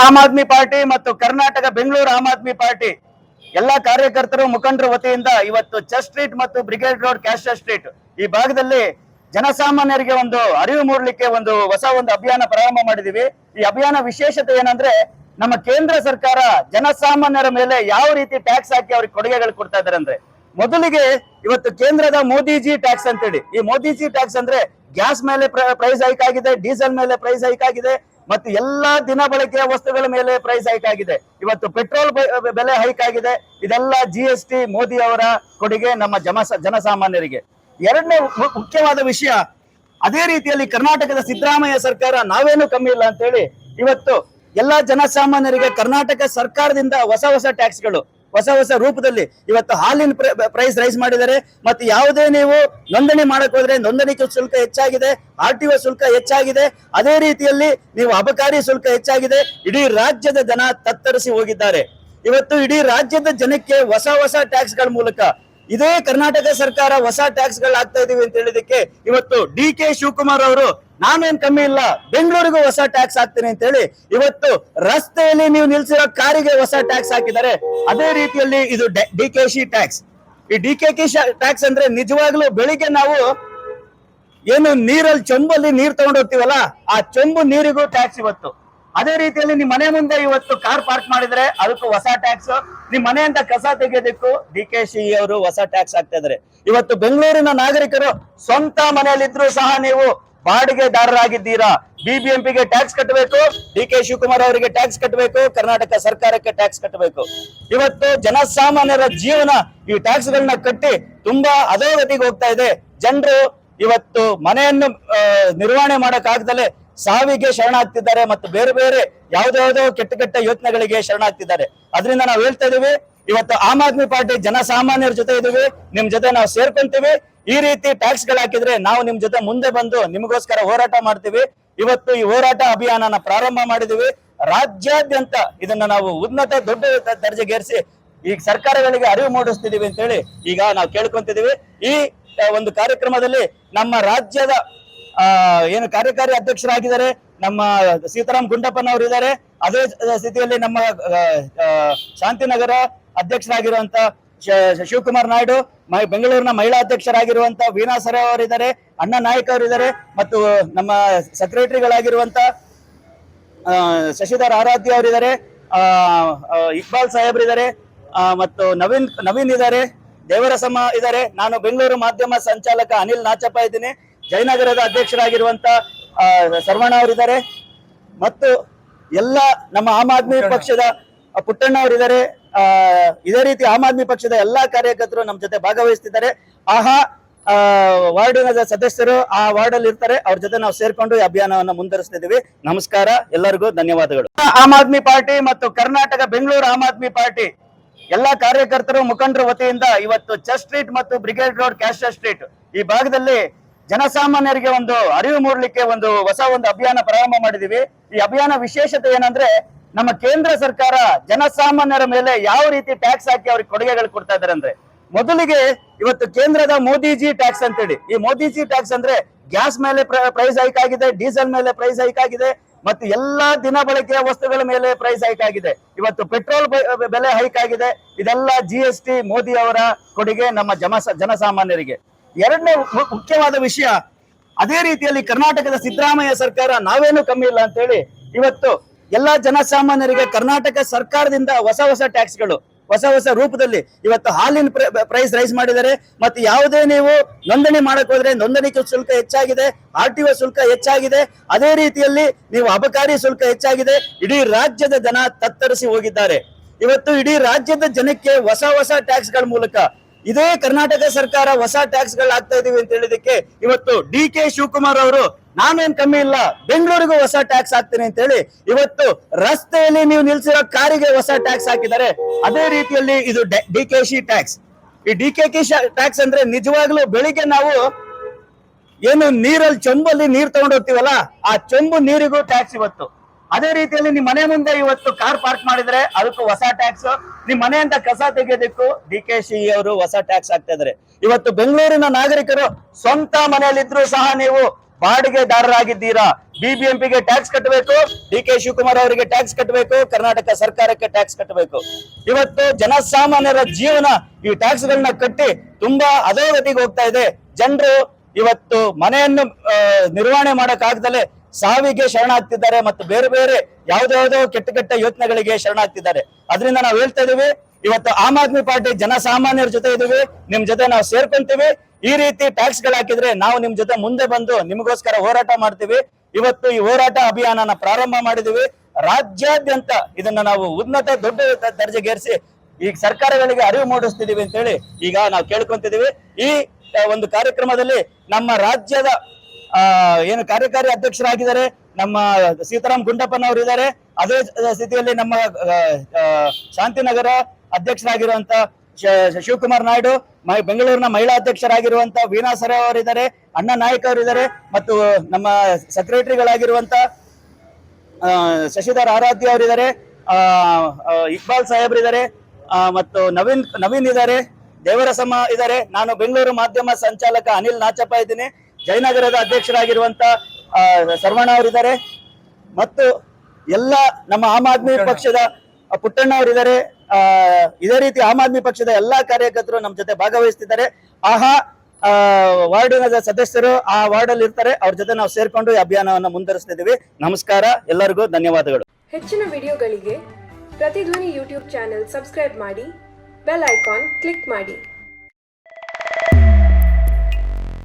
Aam Aadmi party ಮತ್ತು Karnataka Bengaluru Aam Aadmi party ಎಲ್ಲಾ ಕಾರ್ಯಕರ್ತರು ಮುಖಂಡರ ವತಿಯಿಂದ ಇವತ್ತು ಚರ್ಚ್ ಸ್ಟ್ರೀಟ್ ಮತ್ತು ಬ್ರಿಗೇಡ್ ರೋಡ್ ಕ್ಯಾಸ್ಟರ್ ಸ್ಟ್ರೀಟ್ ಈ ಭಾಗದಲ್ಲಿ ಜನಸಾಮಾನ್ಯರಿಗೆ ಒಂದು ಅರಿವು ಮೂಡಲಿಕ್ಕೆ ಒಂದು ಅಭಿಯಾನ ಪ್ರಾರಂಭ ಮಾಡಿದೀವಿ. ಈ ಅಭಿಯಾನ ವಿಶೇಷತೆ ಏನಂದ್ರೆ ನಮ್ಮ ಕೇಂದ್ರ ಸರ್ಕಾರ ಜನಸಾಮಾನ್ಯರ ಮೇಲೆ ಯಾವ ರೀತಿ ಟ್ಯಾಕ್ಸ್ ಹಾಕಿ ಅವ್ರಿಗೆ ಕೊಡುಗೆಗಳು ಕೊಡ್ತಾ ಇದಾರೆ ಅಂದ್ರೆ, ಮೊದಲಿಗೆ ಇವತ್ತು ಕೇಂದ್ರದ ಮೋದಿಜಿ ಟ್ಯಾಕ್ಸ್ ಅಂತೇಳಿ, ಈ ಮೋದಿಜಿ ಟ್ಯಾಕ್ಸ್ ಅಂದ್ರೆ ಗ್ಯಾಸ್ ಮೇಲೆ ಪ್ರೈಸ್ ಹೈಕ್ ಆಗಿದೆ, ಡೀಸೆಲ್ ಮೇಲೆ ಪ್ರೈಸ್ ಹೈಕ್ ಆಗಿದೆ, ಮತ್ತು ಎಲ್ಲಾ ದಿನ ಬಳಕೆಯ ವಸ್ತುಗಳ ಮೇಲೆ ಪ್ರೈಸ್ ಹೈಕ್ ಆಗಿದೆ. ಇವತ್ತು ಪೆಟ್ರೋಲ್ ಬೆಲೆ ಹೈಕ್ ಆಗಿದೆ. ಇದೆಲ್ಲ GST ಮೋದಿ ಅವರ ಕೊಡುಗೆ ನಮ್ಮ ಜನಸಾಮಾನ್ಯರಿಗೆ. ಎರಡನೇ ಮುಖ್ಯವಾದ ವಿಷಯ, ಅದೇ ರೀತಿಯಲ್ಲಿ ಕರ್ನಾಟಕದ ಸಿದ್ದರಾಮಯ್ಯ ಸರ್ಕಾರ ನಾವೇನು ಕಮ್ಮಿ ಇಲ್ಲ ಅಂತ ಹೇಳಿ ಇವತ್ತು ಎಲ್ಲಾ ಜನಸಾಮಾನ್ಯರಿಗೆ ಕರ್ನಾಟಕ ಸರ್ಕಾರದಿಂದ ಹೊಸ ಟ್ಯಾಕ್ಸ್ಗಳು ಹೊಸ ರೂಪದಲ್ಲಿ ಇವತ್ತು ಹಾಲಿನ ಪ್ರೈಸ್ ರೈಸ್ ಮಾಡಿದ್ದಾರೆ. ಮತ್ತು ಯಾವುದೇ ನೀವು ನೋಂದಣಿ ಮಾಡಕ್ ಹೋದ್ರೆ ನೋಂದಣಿ ಶುಲ್ಕ ಹೆಚ್ಚಾಗಿದೆ, RTO ಶುಲ್ಕ ಹೆಚ್ಚಾಗಿದೆ, ಅದೇ ರೀತಿಯಲ್ಲಿ ನೀವು ಅಬಕಾರಿ ಶುಲ್ಕ ಹೆಚ್ಚಾಗಿದೆ. ಇಡೀ ರಾಜ್ಯದ ಜನ ತತ್ತರಿಸಿ ಹೋಗಿದ್ದಾರೆ. ಇವತ್ತು ಇಡೀ ರಾಜ್ಯದ ಜನಕ್ಕೆ ಹೊಸ ಟ್ಯಾಕ್ಸ್ ಗಳ ಮೂಲಕ ಇದೇ ಕರ್ನಾಟಕ ಸರ್ಕಾರ ಹೊಸ ಟ್ಯಾಕ್ಸ್ ಗಳು ಆಗ್ತಾ ಇದೀವಿ ಅಂತ ಹೇಳಿದಕ್ಕೆ ಇವತ್ತು DK ಶಿವಕುಮಾರ್ ಅವರು ನಾನೇನ್ ಕಮ್ಮಿ ಇಲ್ಲ, ಬೆಂಗಳೂರಿಗೂ ಹೊಸ ಟ್ಯಾಕ್ಸ್ ಹಾಕ್ತೀನಿ ಅಂತ ಹೇಳಿ ಇವತ್ತು ರಸ್ತೆಯಲ್ಲಿ ನೀವು ನಿಲ್ಸಿರೋ ಕಾರಿಗೆ ಹೊಸ ಟ್ಯಾಕ್ಸ್ ಹಾಕಿದ್ದಾರೆ. ಅದೇ ರೀತಿಯಲ್ಲಿ ಇದು DKC ಟ್ಯಾಕ್ಸ್. ಈ DKC ಟ್ಯಾಕ್ಸ್ ಅಂದ್ರೆ ನಿಜವಾಗ್ಲೂ ಬೆಳಿಗ್ಗೆ ನಾವು ಏನು ನೀರಲ್ಲಿ ಚೊಂಬಲ್ಲಿ ನೀರ್ ತಗೊಂಡು ಹೋಗ್ತೀವಲ್ಲ, ಆ ಚೊಂಬು ನೀರಿಗೂ ಟ್ಯಾಕ್ಸ್ ಇವತ್ತು. ಅದೇ ರೀತಿಯಲ್ಲಿ ನಿಮ್ ಮನೆ ಮುಂದೆ ಇವತ್ತು ಕಾರ್ ಪಾರ್ಕ್ ಮಾಡಿದ್ರೆ ಅದಕ್ಕೂ ಹೊಸ ಟ್ಯಾಕ್ಸ್, ನಿಮ್ ಮನೆಯಿಂದ ಕಸ ತೆಗೆಯೋದಕ್ಕೂ DKC ಅವರು ಹೊಸ ಟ್ಯಾಕ್ಸ್ ಹಾಕ್ತಾ ಇದಾರೆ. ಇವತ್ತು ಬೆಂಗಳೂರಿನ ನಾಗರಿಕರು ಸ್ವಂತ ಮನೆಯಲ್ಲಿದ್ರು ಸಹ ನೀವು ಬಾಡಿಗೆದಾರರಾಗಿದ್ದೀರಾ. BBMPಗೆ ಟ್ಯಾಕ್ಸ್ ಕಟ್ಟಬೇಕು, DK ಶಿವಕುಮಾರ್ ಅವರಿಗೆ ಟ್ಯಾಕ್ಸ್ ಕಟ್ಟಬೇಕು, ಕರ್ನಾಟಕ ಸರ್ಕಾರಕ್ಕೆ ಟ್ಯಾಕ್ಸ್ ಕಟ್ಟಬೇಕು. ಇವತ್ತು ಜನಸಾಮಾನ್ಯರ ಜೀವನ ಈ ಟ್ಯಾಕ್ಸ್ ಗಳನ್ನ ಕಟ್ಟಿ ತುಂಬಾ ಅಧೋಗತಿಗೆ ಹೋಗ್ತಾ ಇದೆ. ಜನರು ಇವತ್ತು ಮನೆಯನ್ನು ನಿರ್ವಹಣೆ ಮಾಡಕ್ ಆಗ್ದಲೆ ಸಾವಿಗೆ ಶರಣಾಗ್ತಿದ್ದಾರೆ ಮತ್ತು ಬೇರೆ ಯಾವ್ದಾವ್ದೋ ಕೆಟ್ಟ ಯೋಚನೆಗಳಿಗೆ ಶರಣಾಗ್ತಿದ್ದಾರೆ. ಅದರಿಂದ ನಾವು ಹೇಳ್ತಾ ಇದೀವಿ, ಇವತ್ತು ಆಮ್ ಆದ್ಮಿ ಪಾರ್ಟಿ ಜನಸಾಮಾನ್ಯರ ಜೊತೆ ಇದೀವಿ, ನಿಮ್ ಜೊತೆ ನಾವು ಸೇರ್ಕೊಂತೀವಿ. ಈ ರೀತಿ ಟ್ಯಾಕ್ಸ್ ಗಳು ಹಾಕಿದ್ರೆ ನಾವು ನಿಮ್ ಜೊತೆ ಮುಂದೆ ಬಂದು ನಿಮಗೋಸ್ಕರ ಹೋರಾಟ ಮಾಡ್ತೀವಿ. ಇವತ್ತು ಈ ಹೋರಾಟ ಅಭಿಯಾನನ ಪ್ರಾರಂಭ ಮಾಡಿದೀವಿ. ರಾಜ್ಯಾದ್ಯಂತ ಇದನ್ನ ನಾವು ದೊಡ್ಡ ದರ್ಜೆಗೇರಿಸಿ ಈ ಸರ್ಕಾರಗಳಿಗೆ ಅರಿವು ಮೂಡಿಸ್ತಿದೀವಿ ಅಂತ ಹೇಳಿ ಈಗ ನಾವು ಕೇಳ್ಕೊಂತಿದೀವಿ. ಈ ಒಂದು ಕಾರ್ಯಕ್ರಮದಲ್ಲಿ ನಮ್ಮ ರಾಜ್ಯದ ಏನು ಕಾರ್ಯಕಾರಿ ಅಧ್ಯಕ್ಷರಾಗಿದ್ದಾರೆ ನಮ್ಮ ಸೀತಾರಾಮ್ ಗುಂಡಪ್ಪನವರು ಇದ್ದಾರೆ. ಅದೇ ಸ್ಥಿತಿಯಲ್ಲಿ ನಮ್ಮ ಶಾಂತಿನಗರ ಅಧ್ಯಕ್ಷರಾಗಿರುವಂತ ಶಿವಕುಮಾರ್ ನಾಯ್ಡು, ಬೆಂಗಳೂರಿನ ಮಹಿಳಾ ಅಧ್ಯಕ್ಷರಾಗಿರುವಂತ ವೀಣಾ ಸರೆ ಅವರಿದ್ದಾರೆ, ಅಣ್ಣ ನಾಯಕ್ ಅವರಿದ್ದಾರೆ, ಮತ್ತು ನಮ್ಮ ಸೆಕ್ರೆಟರಿಗಳಾಗಿರುವಂತ ಶಶಿಧರ್ ಆರಾಧ್ಯ ಅವರಿದ್ದಾರೆ, ಇಕ್ಬಾಲ್ ಸಾಹೇಬ್ರಿದ್ದಾರೆ, ಮತ್ತು ನವೀನ್ ಇದ್ದಾರೆ, ದೇವರಸಮ್ಮ ಇದ್ದಾರೆ. ನಾನು ಬೆಂಗಳೂರು ಮಾಧ್ಯಮ ಸಂಚಾಲಕ ಅನಿಲ್ ನಾಚಪ್ಪ ಇದ್ದೀನಿ. ಜಯನಗರದ ಅಧ್ಯಕ್ಷರಾಗಿರುವಂತ ಸರ್ವಣ್ಣ ಅವರಿದ್ದಾರೆ, ಮತ್ತು ಎಲ್ಲ ನಮ್ಮ ಆಮ್ ಆದ್ಮಿ ಪಕ್ಷದ ಪುಟ್ಟಣ್ಣ ಅವರಿದ್ದಾರೆ. ಇದೇ ರೀತಿ ಆಮ್ ಆದ್ಮಿ ಪಕ್ಷದ ಎಲ್ಲಾ ಕಾರ್ಯಕರ್ತರು ನಮ್ಮ ಜೊತೆ ಭಾಗವಹಿಸ್ತಿದ್ದಾರೆ. ವಾರ್ಡಿನ ಸದಸ್ಯರು ಆ ವಾರ್ಡ್ ಅಲ್ಲಿ ಇರ್ತಾರೆ, ಅವ್ರ ಜೊತೆ ನಾವು ಸೇರ್ಕೊಂಡು ಈ ಅಭಿಯಾನವನ್ನ ಮುಂದುವರಿಸ್ತಿದೀವಿ. ನಮಸ್ಕಾರ, ಎಲ್ಲರಿಗೂ ಧನ್ಯವಾದಗಳು. ಆಮ್ ಆದ್ಮಿ ಪಾರ್ಟಿ ಮತ್ತು ಕರ್ನಾಟಕ ಬೆಂಗಳೂರು ಆಮ್ ಆದ್ಮಿ ಪಾರ್ಟಿ ಎಲ್ಲಾ ಕಾರ್ಯಕರ್ತರು ಮುಖಂಡರ ವತಿಯಿಂದ ಇವತ್ತು ಚರ್ಚ್ ಸ್ಟ್ರೀಟ್ ಮತ್ತು ಬ್ರಿಗೇಡ್ ರೋಡ್ ಕ್ಯಾಸ್ಟರ್ ಸ್ಟ್ರೀಟ್ ಈ ಭಾಗದಲ್ಲಿ ಜನಸಾಮಾನ್ಯರಿಗೆ ಒಂದು ಅರಿವು ಮೂಡಲಿಕ್ಕೆ ಒಂದು ಅಭಿಯಾನ ಪ್ರಾರಂಭ ಮಾಡಿದೀವಿ. ಈ ಅಭಿಯಾನ ವಿಶೇಷತೆ ಏನಂದ್ರೆ ನಮ್ಮ ಕೇಂದ್ರ ಸರ್ಕಾರ ಜನಸಾಮಾನ್ಯರ ಮೇಲೆ ಯಾವ ರೀತಿ ಟ್ಯಾಕ್ಸ್ ಹಾಕಿ ಅವ್ರಿಗೆ ಕೊಡುಗೆಗಳು ಕೊಡ್ತಾ ಇದಾರೆ ಅಂದ್ರೆ, ಮೊದಲಿಗೆ ಇವತ್ತು ಕೇಂದ್ರದ ಮೋದಿಜಿ ಟ್ಯಾಕ್ಸ್ ಅಂತೇಳಿ, ಈ ಮೋದಿಜಿ ಟ್ಯಾಕ್ಸ್ ಅಂದ್ರೆ ಗ್ಯಾಸ್ ಮೇಲೆ ಪ್ರೈಸ್ ಹೈಕ್ ಆಗಿದೆ, ಡೀಸೆಲ್ ಮೇಲೆ ಪ್ರೈಸ್ ಹೈಕ್ ಆಗಿದೆ, ಮತ್ತು ಎಲ್ಲಾ ದಿನ ಬಳಕೆಯ ವಸ್ತುಗಳ ಮೇಲೆ ಪ್ರೈಸ್ ಹೈಕ್ ಆಗಿದೆ. ಇವತ್ತು ಪೆಟ್ರೋಲ್ ಬೆಲೆ ಹೈಕ್ ಆಗಿದೆ. ಇದೆಲ್ಲ GST ಮೋದಿ ಅವರ ಕೊಡುಗೆ ನಮ್ಮ ಜನಸಾಮಾನ್ಯರಿಗೆ. ಎರಡನೇ ಮುಖ್ಯವಾದ ವಿಷಯ, ಅದೇ ರೀತಿಯಲ್ಲಿ ಕರ್ನಾಟಕದ ಸಿದ್ದರಾಮಯ್ಯ ಸರ್ಕಾರ ನಾವೇನು ಕಮ್ಮಿ ಇಲ್ಲ ಅಂತ ಹೇಳಿ ಇವತ್ತು ಎಲ್ಲಾ ಜನಸಾಮಾನ್ಯರಿಗೆ ಕರ್ನಾಟಕ ಸರ್ಕಾರದಿಂದ ಹೊಸ ಟ್ಯಾಕ್ಸ್ಗಳು ಹೊಸ ರೂಪದಲ್ಲಿ ಇವತ್ತು ಹಾಲಿನ ಪ್ರೈಸ್ ರೈಸ್ ಮಾಡಿದ್ದಾರೆ. ಮತ್ತು ಯಾವುದೇ ನೀವು ನೋಂದಣಿ ಮಾಡಕ್ ಹೋದ್ರೆ ನೋಂದಣಿ ಶುಲ್ಕ ಹೆಚ್ಚಾಗಿದೆ, RTO ಶುಲ್ಕ ಹೆಚ್ಚಾಗಿದೆ, ಅದೇ ರೀತಿಯಲ್ಲಿ ನೀವು ಅಬಕಾರಿ ಶುಲ್ಕ ಹೆಚ್ಚಾಗಿದೆ. ಇಡೀ ರಾಜ್ಯದ ಜನ ತತ್ತರಿಸಿ ಹೋಗಿದ್ದಾರೆ. ಇವತ್ತು ಇಡೀ ರಾಜ್ಯದ ಜನಕ್ಕೆ ಹೊಸ ಟ್ಯಾಕ್ಸ್ ಗಳ ಮೂಲಕ ಇದೇ ಕರ್ನಾಟಕ ಸರ್ಕಾರ ಹೊಸ ಟ್ಯಾಕ್ಸ್ ಗಳು ಆಗ್ತಾ ಇದೀವಿ ಅಂತ ಹೇಳಿದಕ್ಕೆ ಇವತ್ತು DK ಶಿವಕುಮಾರ್ ಅವರು ನಾನೇನ್ ಕಮ್ಮಿ ಇಲ್ಲ, ಬೆಂಗಳೂರಿಗೂ ಹೊಸ ಟ್ಯಾಕ್ಸ್ ಹಾಕ್ತೀನಿ ಅಂತ ಹೇಳಿ ಇವತ್ತು ರಸ್ತೆಯಲ್ಲಿ ನೀವು ನಿಲ್ಸಿರೋ ಕಾರಿಗೆ ಹೊಸ ಟ್ಯಾಕ್ಸ್ ಹಾಕಿದ್ದಾರೆ. ಅದೇ ರೀತಿಯಲ್ಲಿ ಇದು DKC ಟ್ಯಾಕ್ಸ್. ಈ DKC ಟ್ಯಾಕ್ಸ್ ಅಂದ್ರೆ ನಿಜವಾಗ್ಲೂ ಬೆಳಿಗ್ಗೆ ನಾವು ಏನು ನೀರಲ್ಲಿ ಚೊಂಬಲ್ಲಿ ನೀರ್ ತಗೊಂಡು ಹೋಗ್ತೀವಲ್ಲ, ಆ ಚೊಂಬು ನೀರಿಗೂ ಟ್ಯಾಕ್ಸ್ ಇವತ್ತು. ಅದೇ ರೀತಿಯಲ್ಲಿ ನಿಮ್ ಮನೆ ಮುಂದೆ ಇವತ್ತು ಕಾರ್ ಪಾರ್ಕ್ ಮಾಡಿದ್ರೆ ಅದಕ್ಕೂ ಹೊಸ ಟ್ಯಾಕ್ಸ್, ನಿಮ್ ಮನೆಯಿಂದ ಕಸ ತೆಗೆಯೋದಕ್ಕೂ DKC ಅವರು ಹೊಸ ಟ್ಯಾಕ್ಸ್ ಹಾಕ್ತಾ ಇದಾರೆ. ಇವತ್ತು ಬೆಂಗಳೂರಿನ ನಾಗರಿಕರು ಸ್ವಂತ ಮನೆಯಲ್ಲಿದ್ರು ಸಹ ನೀವು ಬಾಡಿಗೆದಾರರಾಗಿದ್ದೀರಾ. ಬಿಬಿಎಂಪಿಗೆ ಟ್ಯಾಕ್ಸ್ ಕಟ್ಟಬೇಕು, ಡಿ.ಕೆ. ಶಿವಕುಮಾರ್ ಅವರಿಗೆ ಟ್ಯಾಕ್ಸ್ ಕಟ್ಟಬೇಕು, ಕರ್ನಾಟಕ ಸರ್ಕಾರಕ್ಕೆ ಟ್ಯಾಕ್ಸ್ ಕಟ್ಟಬೇಕು. ಇವತ್ತು ಜನಸಾಮಾನ್ಯರ ಜೀವನ ಈ ಟ್ಯಾಕ್ಸ್ ಗಳನ್ನ ಕಟ್ಟಿ ತುಂಬಾ ಅಧೋಗತಿಗೆ ಹೋಗ್ತಾ ಇದೆ. ಜನರು ಇವತ್ತು ಮನೆಯನ್ನು ನಿರ್ವಹಣೆ ಮಾಡಕ್ಕಾಗ್ದಲೆ ಸಾವಿಗೆ ಶರಣಾಗ್ತಿದ್ದಾರೆ ಮತ್ತು ಬೇರೆ ಬೇರೆ ಯಾವ್ದಾವ್ದೋ ಕೆಟ್ಟ ಯೋಚನೆಗಳಿಗೆ ಶರಣಾಗ್ತಿದ್ದಾರೆ. ಅದರಿಂದ ನಾವು ಹೇಳ್ತಾ ಇದೀವಿ, ಇವತ್ತು ಆಮ್ ಆದ್ಮಿ ಪಾರ್ಟಿ ಜನಸಾಮಾನ್ಯರ ಜೊತೆ ಇದೀವಿ, ನಿಮ್ ಜೊತೆ ನಾವು ಸೇರ್ಕೊಂತೀವಿ. ಈ ರೀತಿ ಟ್ಯಾಕ್ಸ್ ಗಳು ಹಾಕಿದ್ರೆ ನಾವು ನಿಮ್ ಜೊತೆ ಮುಂದೆ ಬಂದು ನಿಮಗೋಸ್ಕರ ಹೋರಾಟ ಮಾಡ್ತೀವಿ. ಇವತ್ತು ಈ ಹೋರಾಟ ಅಭಿಯಾನನ ಪ್ರಾರಂಭ ಮಾಡಿದೀವಿ. ರಾಜ್ಯಾದ್ಯಂತ ಇದನ್ನ ನಾವು ಉನ್ನತ ದೊಡ್ಡ ದರ್ಜೆಗೇರಿಸಿ ಈ ಸರ್ಕಾರಗಳಿಗೆ ಅರಿವು ಮೂಡಿಸ್ತಿದೀವಿ ಅಂತ ಹೇಳಿ ಈಗ ನಾವು ಕೇಳ್ಕೊಂತಿದೀವಿ. ಈ ಒಂದು ಕಾರ್ಯಕ್ರಮದಲ್ಲಿ ನಮ್ಮ ರಾಜ್ಯದ ಏನು ಕಾರ್ಯಕಾರಿ ಅಧ್ಯಕ್ಷರಾಗಿದ್ದಾರೆ ನಮ್ಮ ಸೀತಾರಾಮ್ ಗುಂಡಪ್ಪನವರು ಇದ್ದಾರೆ. ಅದೇ ಸ್ಥಿತಿಯಲ್ಲಿ ನಮ್ಮ ಶಾಂತಿನಗರ ಅಧ್ಯಕ್ಷರಾಗಿರುವಂತ ಶಿವಕುಮಾರ್ ನಾಯ್ಡು, ಬೆಂಗಳೂರಿನ ಮಹಿಳಾ ಅಧ್ಯಕ್ಷರಾಗಿರುವಂತ ವೀಣಾ ಸರೆ ಅವರಿದ್ದಾರೆ, ಅಣ್ಣ ನಾಯಕ್ ಅವರಿದ್ದಾರೆ, ಮತ್ತು ನಮ್ಮ ಸೆಕ್ರೆಟರಿಗಳಾಗಿರುವಂತ ಶಶಿಧರ್ ಆರಾಧ್ಯ ಅವರಿದ್ದಾರೆ, ಇಕ್ಬಾಲ್ ಸಾಹೇಬ್ರಿದ್ದಾರೆ, ಮತ್ತು ನವೀನ್ ಇದ್ದಾರೆ, ದೇವರಸಮ್ಮ ಇದ್ದಾರೆ. ನಾನು ಬೆಂಗಳೂರು ಮಾಧ್ಯಮ ಸಂಚಾಲಕ ಅನಿಲ್ ನಾಚಪ್ಪ ಇದ್ದೀನಿ. ಜಯನಗರದ ಅಧ್ಯಕ್ಷರಾಗಿರುವಂತ ಸರ್ವಣ್ಣ ಅವರಿದ್ದಾರೆ, ಮತ್ತು ಎಲ್ಲ ನಮ್ಮ ಆಮ್ ಆದ್ಮಿ ಪಕ್ಷದ ಪುಟ್ಟಣ್ಣ ಅವರಿದ್ದಾರೆ. ಇದೇ ರೀತಿ ಆಮ್ ಆದ್ಮಿ ಪಕ್ಷದ ಎಲ್ಲಾ ಕಾರ್ಯಕರ್ತರು ನಮ್ಮ ಜೊತೆ ಭಾಗವಹಿಸ್ತಿದ್ದಾರೆ. ವಾರ್ಡಿನ ಸದಸ್ಯರು ಆ ವಾರ್ಡ್ ಅಲ್ಲಿ ಇರ್ತಾರೆ, ಅವ್ರ ಜೊತೆ ನಾವು ಸೇರ್ಕೊಂಡು ಈ ಅಭಿಯಾನವನ್ನು ಮುಂದುವರಿಸ್ತಿದ್ದೀವಿ. ನಮಸ್ಕಾರ, ಎಲ್ಲರಿಗೂ ಧನ್ಯವಾದಗಳು. ಹೆಚ್ಚಿನ ವಿಡಿಯೋಗಳಿಗೆ ಪ್ರತಿಧ್ವನಿ ಯೂಟ್ಯೂಬ್ ಚಾನೆಲ್ ಸಬ್ಸ್ಕ್ರೈಬ್ ಮಾಡಿ, ಬೆಲ್ ಐಕಾನ್ ಕ್ಲಿಕ್ ಮಾಡಿ.